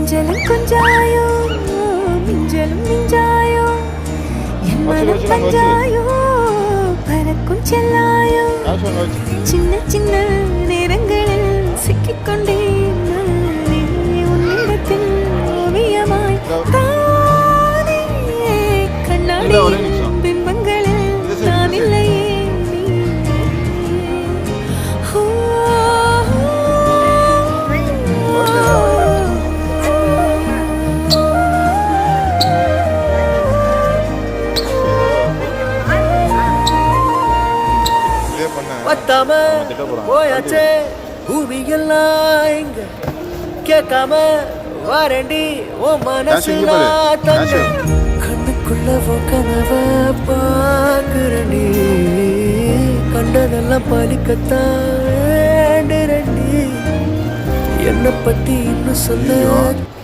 கொஞ்சலும் கொஞ்சாயோ மிஞ்சலும் மிஞ்சாயோ என் மனம் பஞ்சாயோ பறக்கும் செல்லாயோ சின்ன சின்ன நேரங்களில் சிக்கிக்கொண்டேன் நானே உன்னிடத்தில் ஓவியமாய் தானே கண்ணாடி பிம்பங்களில் நான் இல்லையே பத்தாம போயாச்சே பூமியெல்லாம் இங்க கேட்காம வாரண்டி ஓ மனசுல தங்க கண்ணுக்குள்ள கனவ பாக்குறண்டி கண்டதெல்லாம் பலிக்கத்தான் என்ன பத்தி இன்னும் சொல்ல